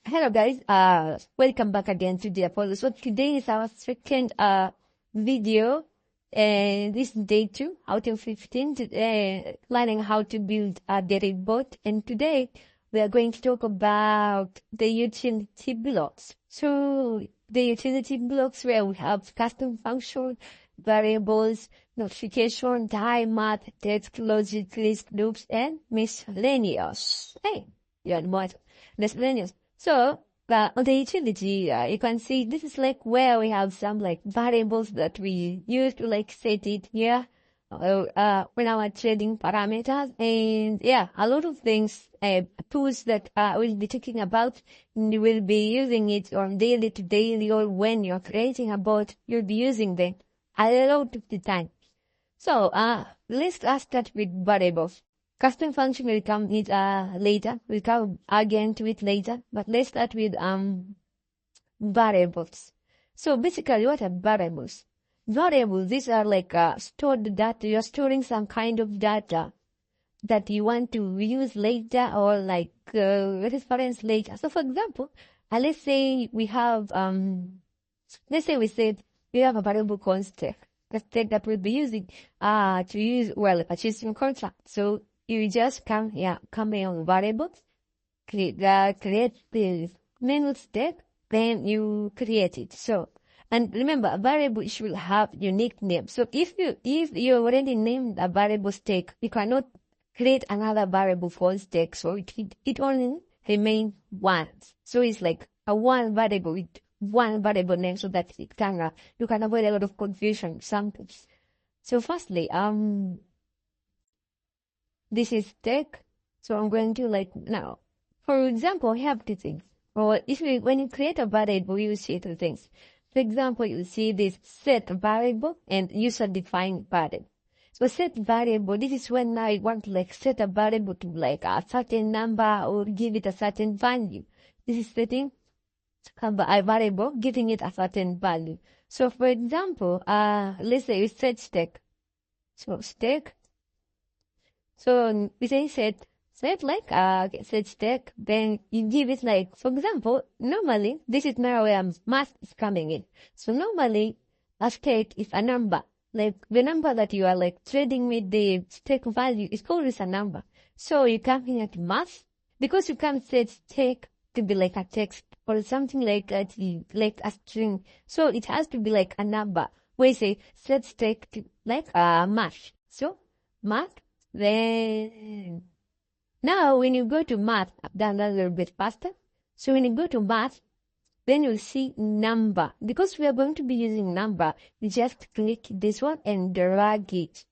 Hello guys, welcome back again to Dbot. So today is our second video, and this is day 2 out of 15, learning how to build a Dbot. And today we are going to talk about the utility blocks. So the utility blocks where we have custom function, variables, notification, time, math, text, logic, list, loops, and miscellaneous. Hey, you're more miscellaneous. So, on the utility, you can see this is like where we have some like variables that we use to like set it here, when our trading parameters, and yeah, a lot of things, tools that we'll be talking about, and you will be using it on daily to daily, or when you're creating a bot, you'll be using them a lot of the time. So, let's start with variables. Custom function will come it later. We'll come again to it later. But let's start with variables. So basically, what are variables? Variables, these are like stored data. You're storing some kind of data that you want to use later, or like reference later. So for example, let's say we have we said we have a variable called stake. The stake that we'll be using to use purchasing contract. So you just come here on variables, create the menu stake, then you create it. So, and remember, a variable should have unique name. So if you already named a variable stake, you cannot create another variable for stake. So it only remains once. So it's like a one variable with one variable name, so that you can avoid a lot of confusion sometimes. So firstly, this is stake. So I'm going to now, for example, we have two things. Or when you create a variable, you see two things. For example, you see this set variable and user defined variable. So set variable, this is when I want to set a variable to a certain number or give it a certain value. This is setting a variable, giving it a certain value. So for example, let's say we set stake. So stake. So we say set stake, then you give it for example, normally, this is now where math is coming in. So normally, a stake is a number. The number that you are trading with, the stake value is always a number. So you come in at math, because you can't set stake to be a text or something like a string. So it has to be a number. We say set stake to math. So math. Then, now when you go to math, I've done that a little bit faster. So when you go to math, then you'll see number. Because we are going to be using number, you just click this one and drag it.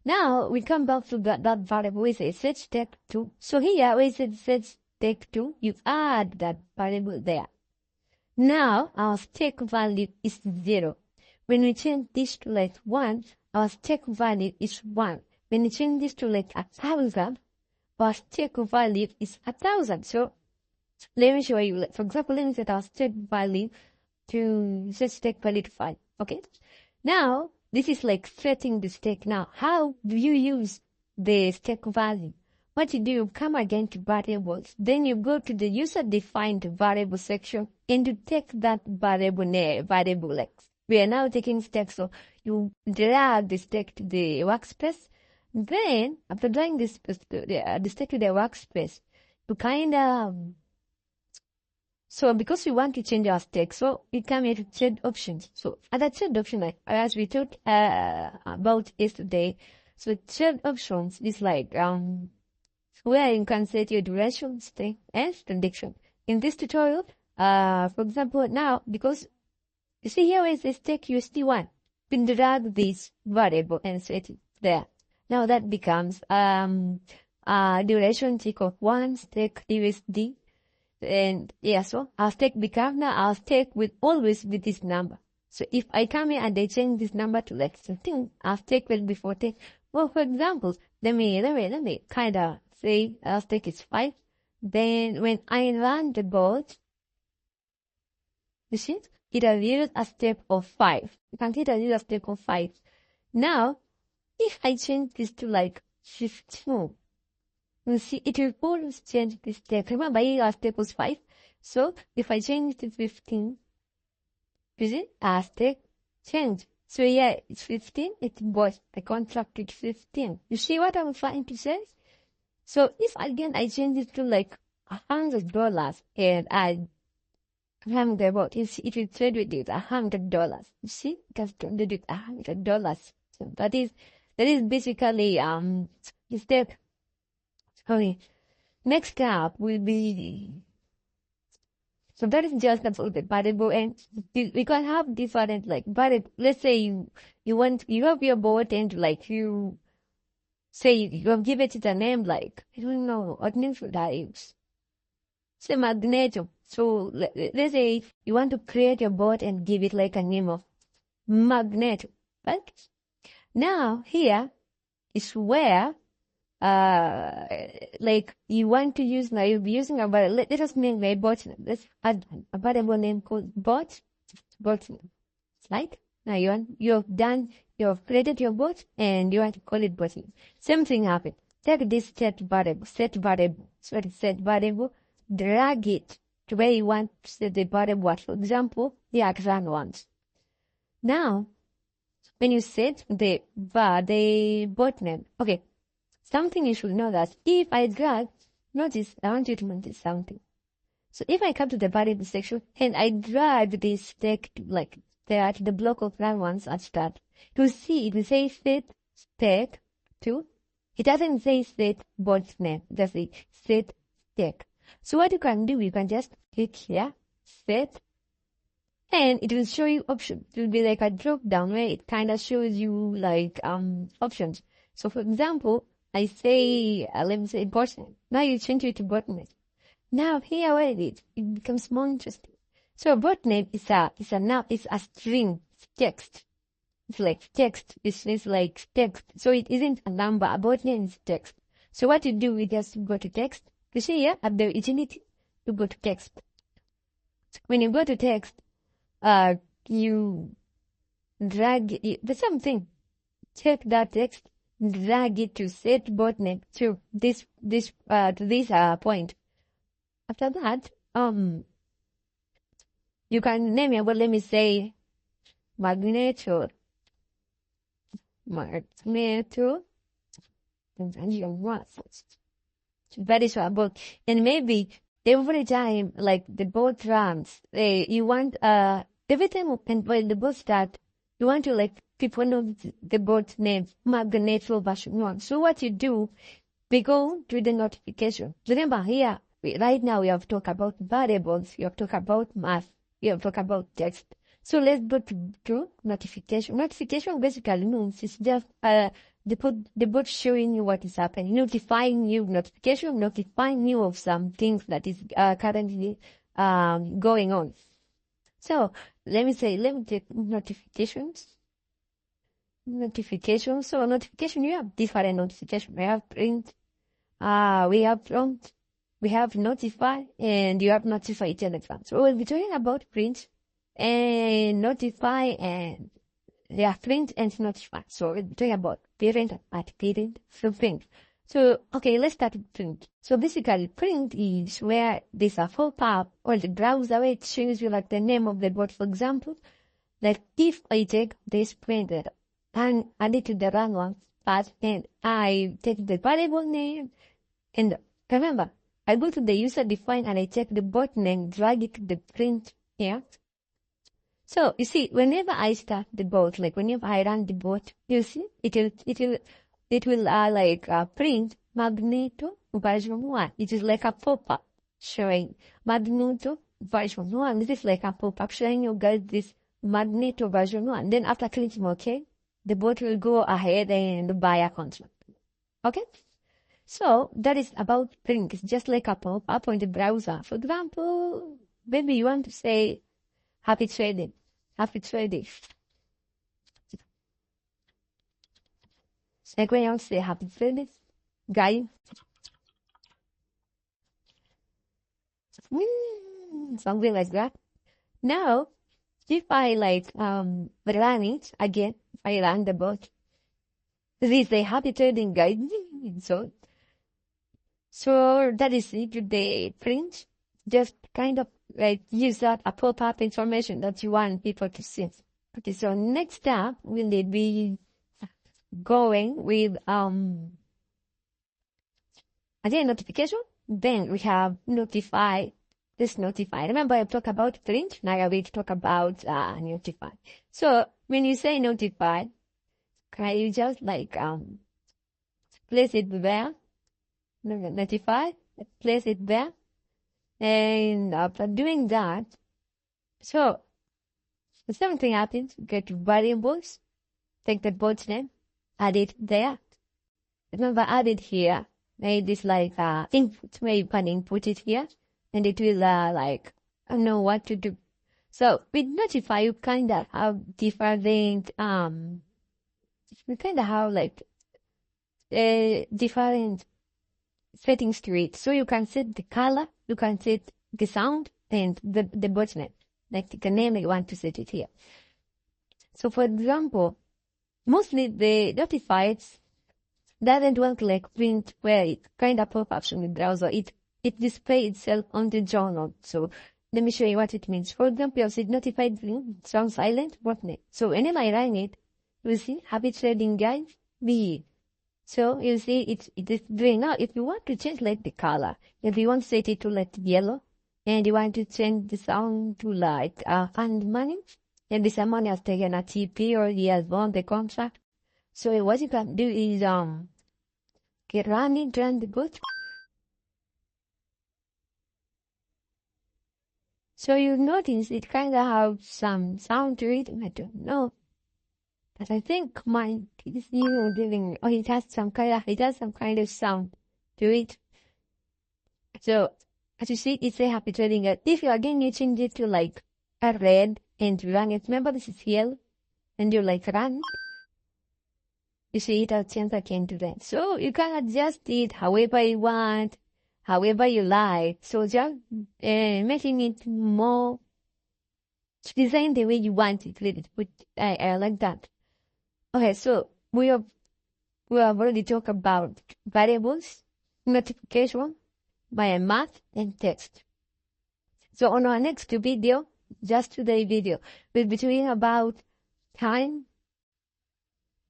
Now, we come back to that variable. We say set stake to. So here, we said set stake to. You add that variable there. Now, our stake value is 0. When we change this to 1, our stake value is 1. When you change this to 1,000, our stake value is 1,000. So let me show you. For example, let me set our stake value to 5. Okay. Now this is setting the stake. Now, how do you use the stake value? What you do, you come again to variables. Then you go to the user defined variable section and you take that variable name, variable X. We are now taking stake, so you drag the stake to the workspace. Then, after dragging the stake to the workspace, to so because we want to change our stake, so we come here to trade options. So, at the trade option, as we talked about yesterday, so trade options is where you can set your duration, stake, and prediction. In this tutorial, for example, now, because you see here is the stake USD1, we can drag this variable and set it there. Now that becomes duration tick of 1 stake USD, and yeah, so our stake becomes now our stake with always with this number. So if I come here and I change this number to something, our stake will be 14. Well, for example, let me kind of say our stake is 5. Then when I run the bot, you see it will use a stake of 5. You can see it will use a stake of 5. Now, if I change this to 15, you see it will always change the stake. Remember, our stake was 5. So if I change to 15, you see, stake change. So yeah, it's 15, it was the contract with 15. You see what I'm trying to say? So if again I change it to like $100 and I ram the bot, it will trade with it $100. You see, it has traded with $100. So that is basically step. Sorry. Next up will be, so that is just about the variable, and we can have different like variable. Let's say you have your bot and like you say you have given it a name like, I don't know, what name should I use? Say magneto. So let's say you want to create a bot and give it like a name of magneto, right? Now here is where like you want to use, now you'll be using a variable. Let us make a bot name. Let's add a variable name called bot name. Right? Now you've created your bot and you want to call it bot name. Same thing happened. Take this set variable, drag it to where you want to set the variable. For example, the run once. Now, when you set the bot name, okay, something you should know that if I drag, notice, I want you to notice something. So if I come to the variable section and I drag this stack to like there at the block of run once at start, to see it will say set stack to, it doesn't say set bot name, it does say set stack. So what you can do, you can just click here, set, and it will show you options. It will be like a drop down where it kind of shows you like options. So for example, I say, let me say bot name. Now you change it to bot name. Now here where it becomes more interesting. So a bot name is a string, it's text. It's like text. It's like text. So it isn't a number. A bot name is text. So what you do, we just go to text. You see here at the utility, you go to text. When you go to text, you drag it, the same thing. Take that text, drag it to set bot name to this point. After that, you can name it. Well, let me say magneto. Very short, and maybe every time like the bot runs, you want every time when the bot start, you want to like people know the bot name magneto version 1. So what you do, we go to the notification. Remember here, right now we have talked about variables, we have talked about math, we have talked about text. So let's go to notification. Notification basically means it's just the bot showing you what is happening, notifying you of some things that is currently going on. So let me take notifications. So notification, you have different notification. We have print, we have prompt, we have notify, and you have notify each and every one. So we'll be talking about print and notify and print and notify. So we'll be talking about parent at parent, so print. So, okay, let's start with print. So basically, print is where there's a pop-up or the browser where it shows you like the name of the bot. For example, like if I take this printer and add it to the run one path and I take the variable name and remember, I go to the user define and I check the bot name, drag it to the print here. So you see, whenever I start the bot, like whenever I run the bot, you see, it will print magneto version 1. It is like a pop-up showing magneto version 1. This is like a pop-up showing you guys this magneto version 1. Then after clicking OK, the bot will go ahead and buy a contract. Okay? So that is about print. It's just like a pop-up on the browser. For example, maybe you want to say happy trading. Happy trading. Like when you want to say happy trading, guy. Something like that. Now, if I like run it again, if I run the bot, this is a happy trading guide. So that is it. The print. just kind of like use that a pop-up information that you want people to see. Okay, so next up, we'll be going with again notification. Then we have notify. This notify. Remember I talked about print. Now I will talk about notify. So when you say notify, can you just like place it there? Notify. Place it there. And after doing that, so the same thing happens. Get variables, take the bot's name, add it there. Remember, add it here. Make this like input where you can input it here, and it will like I know what to do. So with notify, you kind of have different we kind of have like different settings to it. So you can set the color, you can set the sound, and the bot name, like the name you want to set it here. So for example, mostly the notifieds doesn't work like print where it kind of pop-ups in the browser. It displays itself on the journal. So let me show you what it means. For example, you said notified print, sound silent, botnet. So whenever I run it, you see habit trading guide, B. So you see it is doing now. If you want to change like the color, if you want to set it to like yellow, and you want to change the sound to like and money, and this someone has taken a TP or he has won the contract. So what you can do is get running, run the bot. So you notice it kind of has some sound to it. I don't know, but I think mine is doing. Oh, it has some kind of sound to it. So as you see, it's a happy trading. If you again you change it to like a red and run it. Remember this is yellow, and you like run. You see it has changed again to red. So you can adjust it however you want, however you like. So just making it more designed the way you want it. Which I like that. Okay, so we have already talked about variables, notification, by math and text. So on our next video, just today's video, we'll be talking about time.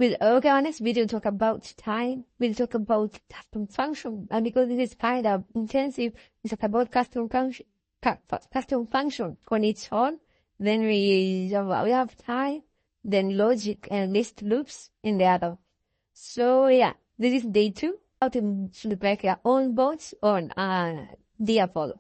Our next video talk about time. We'll talk about custom function, and because this is kind of intensive, we talk about custom function on its own. Then we have time, then logic and list loops in the other. So yeah, this is day 2. How to prepare your own bots on Dbot.